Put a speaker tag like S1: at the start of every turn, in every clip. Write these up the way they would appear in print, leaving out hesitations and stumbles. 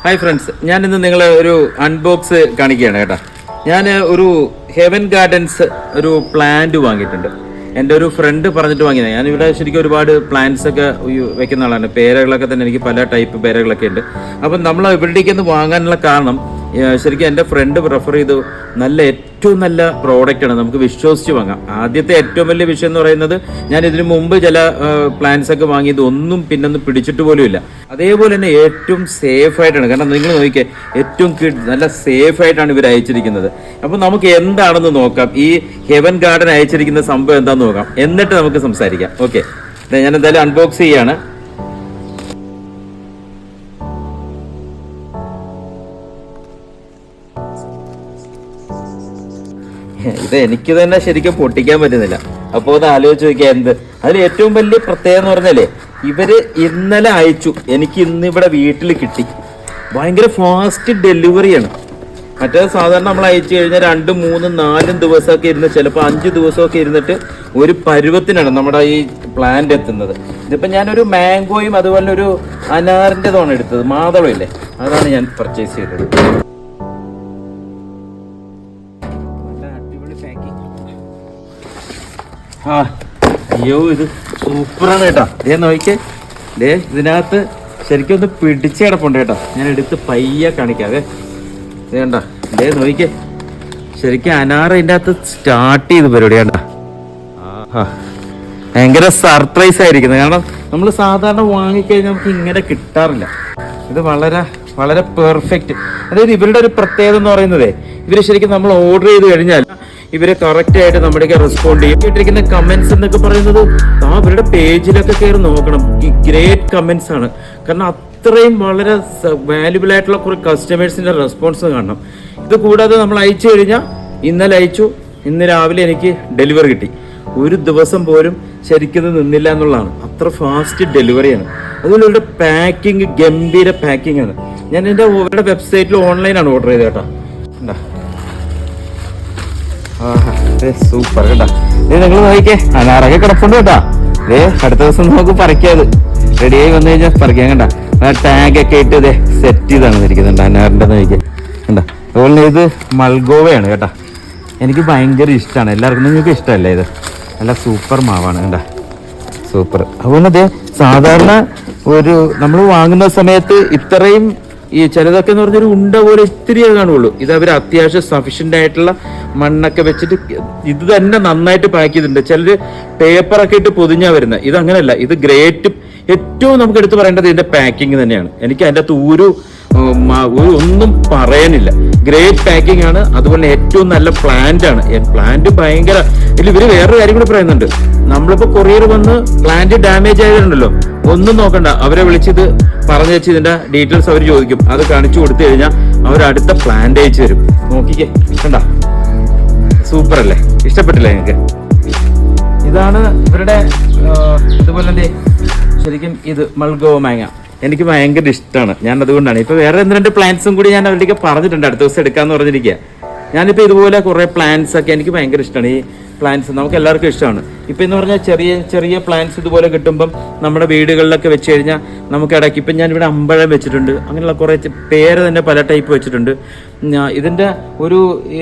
S1: Hi friends, ഞാൻ ഇന്ന് നിങ്ങളെ ഒരു അൺബോക്സ് കാണിക്കുകയാണ് കേട്ടോ. ഞാൻ ഒരു ഹെവൻ ഗാർഡൻസ് ഒരു പ്ലാന്റ് വാങ്ങിയിട്ടുണ്ട്. എൻ്റെ ഒരു ഫ്രണ്ട് പറഞ്ഞിട്ട് വാങ്ങിയതാണ്. ഞാനിവിടെ ശരിക്കും ഒരുപാട് പ്ലാന്റ്സ് ഒക്കെ വെക്കുന്ന ആളാണ്. പേരകളൊക്കെ തന്നെ എനിക്ക് പല ടൈപ്പ് പേരകളൊക്കെ ഉണ്ട്. അപ്പം നമ്മൾ ഇവിടേക്കൊന്ന് വാങ്ങാനുള്ള കാരണം ശരിക്കും എൻ്റെ ഫ്രണ്ട് പ്രിഫർ ചെയ്തു നല്ല ഏറ്റവും നല്ല പ്രോഡക്റ്റാണ്, നമുക്ക് വിശ്വസിച്ച് വാങ്ങാം. ആദ്യത്തെ ഏറ്റവും വലിയ വിഷയം എന്ന് പറയുന്നത്, ഞാൻ ഇതിനു മുമ്പ് ചില പ്ലാന്റ്സ് ഒക്കെ വാങ്ങിയത് ഒന്നും പിന്നൊന്നും പിടിച്ചിട്ട് പോലും ഇല്ല. അതേപോലെ തന്നെ ഏറ്റവും സേഫ് ആയിട്ടാണ്. കാരണം നിങ്ങൾ നോക്കിയേ, ഏറ്റവും നല്ല സേഫ് ആയിട്ടാണ് ഇവർ അയച്ചിരിക്കുന്നത്. അപ്പോൾ നമുക്ക് എന്താണെന്ന് നോക്കാം. ഈ ഹെവൻ ഗാർഡൻ അയച്ചിരിക്കുന്ന സംഭവം എന്താണെന്ന് നോക്കാം, എന്നിട്ട് നമുക്ക് സംസാരിക്കാം. ഓക്കെ, ഞാൻ എന്തായാലും അൺബോക്സ് ചെയ്യാണ്. ഇത് എനിക്ക് തന്നെ ശരിക്കും പൊട്ടിക്കാൻ പറ്റുന്നില്ല. അപ്പോൾ ഒന്ന് ആലോചിച്ച് നോക്കിയാൽ എന്ത്. അതിൽ ഏറ്റവും വലിയ പ്രത്യേകത എന്ന് പറഞ്ഞാലേ, ഇവര് ഇന്നലെ അയച്ചു, എനിക്ക് ഇന്ന് ഇവിടെ വീട്ടിൽ കിട്ടി. ഭയങ്കര ഫാസ്റ്റ് ഡെലിവറിയാണ്. മറ്റേ സാധാരണ നമ്മൾ അയച്ചു കഴിഞ്ഞാൽ 2, 3, 4 ദിവസമൊക്കെ ഇരുന്ന്, ചിലപ്പോൾ 5 ദിവസമൊക്കെ ഇരുന്നിട്ട് ഒരു പരുവത്തിനാണ് നമ്മുടെ ഈ പ്ലാന്റ് എത്തുന്നത്. ഇതിപ്പോൾ ഞാനൊരു മാംഗോയും അതുപോലെ ഒരു അനാറിൻ്റെതാണ് എടുത്തത്, മാതളമില്ലേ, അതാണ് ഞാൻ പർച്ചേസ് ചെയ്തത്. അയ്യോ, ഇത് സൂപ്പറാണ് കേട്ടോ. നോക്കിക്കേ, ഇതിനകത്ത് ശരിക്കും ഒന്ന് പിടിച്ച് കിടപ്പുണ്ട് കേട്ടോ. ഞാൻ എടുത്ത് പയ്യെ കാണിക്കാതെ. വേണ്ട, നോക്കിക്കേ, ശരിക്കും അനാർ ഇതിൻ്റെ അകത്ത് സ്റ്റാർട്ട് ചെയ്ത് പരിപാടി വേണ്ട. ഭയങ്കര സർപ്രൈസ് ആയിരിക്കുന്നത്. കാരണം നമ്മൾ സാധാരണ വാങ്ങിക്കഴിഞ്ഞാൽ നമുക്ക് ഇങ്ങനെ കിട്ടാറില്ല. ഇത് വളരെ വളരെ പെർഫെക്റ്റ്. അതായത് ഇവരുടെ ഒരു പ്രത്യേകത എന്ന് പറയുന്നത്, ഇവർ ശരിക്കും നമ്മൾ ഓർഡർ ചെയ്ത് കഴിഞ്ഞാൽ ഇവര് കറക്റ്റ് ആയിട്ട് നമ്മുടെയൊക്കെ റെസ്പോണ്ട് ചെയ്യും. കേട്ടിരിക്കുന്ന കമന്റ്സ് എന്നൊക്കെ പറയുന്നത് അവരുടെ പേജിലൊക്കെ കയറി നോക്കണം. ഗ്രേറ്റ് കമന്റ്സ് ആണ്. കാരണം അത്രയും വളരെ വാല്യുബിൾ ആയിട്ടുള്ള കുറെ കസ്റ്റമേഴ്സിന്റെ റെസ്പോൺസ് കാണണം. ഇത് കൂടാതെ നമ്മൾ അയച്ചു കഴിഞ്ഞാൽ, ഇന്നലെ അയച്ചു, ഇന്ന് രാവിലെ എനിക്ക് ഡെലിവറി കിട്ടി. ഒരു ദിവസം പോലും ശരിക്കും നിന്നില്ല എന്നുള്ളതാണ്. അത്ര ഫാസ്റ്റ് ഡെലിവറിയാണ്. അതുപോലെ ഇവരുടെ പാക്കിങ് ഗംഭീര പാക്കിംഗ് ആണ്. ഞാൻ എൻ്റെ ഇവരുടെ വെബ്സൈറ്റിൽ ഓൺലൈനാണ് ഓർഡർ ചെയ്തത് കേട്ടോ. സൂപ്പർ കേട്ടാ. നിങ്ങൾ നോക്കിക്കേ, അനാറൊക്കെ കിടപ്പുണ്ട് കേട്ടാ. അടുത്ത ദിവസം നമുക്ക് പറിക്കാത് റെഡിയായി വന്നു കഴിഞ്ഞാൽ പറിക്കാൻ. കണ്ട ടാഗ് ഒക്കെ ഇട്ട് സെറ്റ് ചെയ്താണ് ഇരിക്കുന്നുണ്ട് അനാറിൻ്റെ നോക്കിക്കേ. കണ്ട, അതുപോലെ ഇത് മൾഗോവയാണ് കേട്ടാ. എനിക്ക് ഭയങ്കര ഇഷ്ടമാണ്. എല്ലാവർക്കും നിങ്ങൾക്ക് ഇഷ്ടമല്ലേ? ഇത് നല്ല സൂപ്പർ മാവാണ്. കണ്ട, സൂപ്പർ. അതുപോലെ സാധാരണ ഒരു നമ്മൾ വാങ്ങുന്ന സമയത്ത് ഇത്രയും ഈ ചിലതൊക്കെ എന്ന് പറഞ്ഞൊരു ഉണ്ട പോലെ ഇത്തിരിയേ കാണുള്ളൂ. ഇത് അവർ അത്യാവശ്യം സഫീഷ്യൻ്റ് ആയിട്ടുള്ള മണ്ണൊക്കെ വെച്ചിട്ട് ഇത് തന്നെ നന്നായിട്ട് പാക്ക് ചെയ്തിട്ടുണ്ട്. ചിലർ പേപ്പറൊക്കെ ഇട്ട് പൊതിഞ്ഞാ വരുന്നത്. ഇത് അങ്ങനെയല്ല. ഇത് ഗ്രേറ്റ്. ഏറ്റവും നമുക്ക് എടുത്ത് പറയേണ്ടത് ഇതിന്റെ പാക്കിങ് തന്നെയാണ്. എനിക്ക് അതിൻ്റെ അകത്ത് ഒരു ഒന്നും പറയാനില്ല. ഗ്രേറ്റ് പാക്കിംഗ് ആണ്. അതുപോലെ ഏറ്റവും നല്ല പ്ലാന്റ് ആണ്. പ്ലാന്റ് ഭയങ്കര. ഇവര് വേറൊരു കാര്യം കൂടി പറയുന്നുണ്ട്. നമ്മളിപ്പോ കൊറിയർ വന്ന് പ്ലാന്റ് ഡാമേജ് ആയിട്ടുണ്ടല്ലോ, ഒന്നും നോക്കണ്ട, അവരെ വിളിച്ചിത് പറഞ്ഞു വെച്ച് ഇതിന്റെ ഡീറ്റെയിൽസ് അവർ ചോദിക്കും. അത് കാണിച്ചു കൊടുത്തു കഴിഞ്ഞാൽ അവർ അടുത്ത പ്ലാന്റ് അയച്ചു തരും. നോക്കിക്കേ, കണ്ട, സൂപ്പർ അല്ലേ? ഇഷ്ടപ്പെട്ടില്ലേ നിങ്ങൾക്ക്? ഇതാണ് ഇവരുടെ. ഇതുപോലെ ശരിക്കും ഇത് മൾഗോവ മാങ്ങ എനിക്ക് ഭയങ്കര ഇഷ്ടമാണ്. ഞാൻ അതുകൊണ്ടാണ് ഇപ്പൊ വേറെ 2 പ്ലാന്റ്സും കൂടി ഞാൻ അവരുടെയൊക്കെ പറഞ്ഞിട്ടുണ്ട് അടുത്ത ദിവസം എടുക്കാന്ന് പറഞ്ഞിരിക്കുക. ഞാനിപ്പോ ഇതുപോലെ കുറെ പ്ലാന്റ്സ് ഒക്കെ എനിക്ക് ഭയങ്കര ഇഷ്ടമാണ്. ഈ പ്ലാന്റ്സ് നമുക്ക് എല്ലാവർക്കും ഇഷ്ടമാണ്. ഇപ്പൊ എന്ന് പറഞ്ഞാൽ ചെറിയ ചെറിയ പ്ലാന്റ്സ് ഇതുപോലെ കിട്ടുമ്പം നമ്മുടെ വീടുകളിലൊക്കെ വെച്ച് കഴിഞ്ഞാൽ നമുക്ക് ഇടയ്ക്ക് ഇപ്പം ഞാനിവിടെ അമ്പഴം വെച്ചിട്ടുണ്ട്. അങ്ങനെയുള്ള കുറേ പേര് തന്നെ പല ടൈപ്പ് വെച്ചിട്ടുണ്ട്. ഇതിന്റെ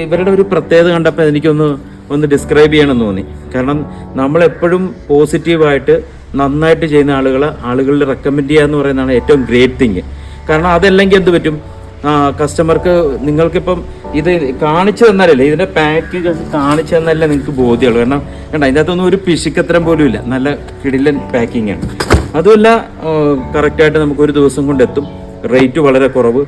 S1: ഇവരുടെ ഒരു പ്രത്യേകത കണ്ടപ്പോൾ എനിക്കൊന്ന് ഡിസ്ക്രൈബ് ചെയ്യണമെന്ന് തോന്നി. കാരണം നമ്മളെപ്പോഴും പോസിറ്റീവായിട്ട് നന്നായിട്ട് ചെയ്യുന്ന ആളുകളിൽ റെക്കമെൻഡ് ചെയ്യുക എന്ന് പറയുന്നതാണ് ഏറ്റവും ഗ്രേറ്റ് തിങ്. കാരണം അതല്ലെങ്കിൽ എന്ത് പറ്റും, കസ്റ്റമർക്ക് നിങ്ങൾക്കിപ്പം ഇത് കാണിച്ചു തന്നാലല്ലേ, ഇതിന്റെ പാക്കേജ് കാണിച്ചു തന്നാലേ നിങ്ങൾക്ക് ബോധ്യമുള്ളൂ. കാരണം കണ്ട, അതിൻ്റെ അകത്തൊന്നും ഒരു പിശുക്കത്തരം പോലും ഇല്ല. നല്ല കിടിലൻ പാക്കിംഗ് ആണ്. അതുമല്ല, കറക്റ്റായിട്ട് നമുക്ക് ഒരു ദിവസം കൊണ്ട് എത്തും. റേറ്റ് വളരെ കുറവ്.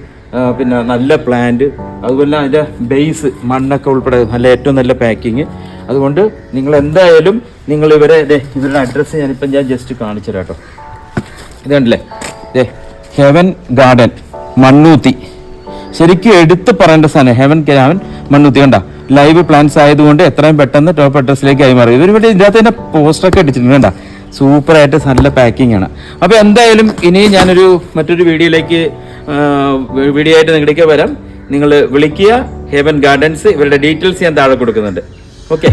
S1: പിന്നെ നല്ല പ്ലാന്റ്, അതുപോലെ അതിൻ്റെ ബേസ് മണ്ണൊക്കെ ഉൾപ്പെടെ നല്ല ഏറ്റവും നല്ല പാക്കിങ്. അതുകൊണ്ട് നിങ്ങൾ എന്തായാലും ഇവരുടെ അഡ്രസ്സ് ഞാൻ ജസ്റ്റ് കാണിച്ചു തരാം കേട്ടോ. ഇത് കണ്ടില്ലേ, ഹെവൻ ഗാർഡൻ മണ്ണൂത്തി. ശരിക്കും എടുത്ത് പറയേണ്ട സാധനം ഹെവൻ മണ്ണൂത്തി. കണ്ട, ലൈവ് പ്ലാന്റ്സ് ആയതുകൊണ്ട് എത്രയും പെട്ടെന്ന് ടോപ്പ് അഡ്രസ്സിലേക്ക് കൈമാറി. ഇവരിവിടെ ഇതിനകത്ത് തന്നെ പോസ്റ്ററൊക്കെ അടിച്ചിട്ടുണ്ട്. കണ്ട, സൂപ്പറായിട്ട് നല്ല പാക്കിംഗ് ആണ്. അപ്പോൾ എന്തായാലും ഇനി ഞാനൊരു മറ്റൊരു വീഡിയോ ആയിട്ട് നിങ്ങളിലേക്ക് വരാം. നിങ്ങൾ വിളിക്കുക. ഹെവൻ ഗാർഡൻസ്, ഇവരുടെ ഡീറ്റെയിൽസ് ഞാൻ താഴെ കൊടുക്കുന്നുണ്ട്. ഓക്കെ.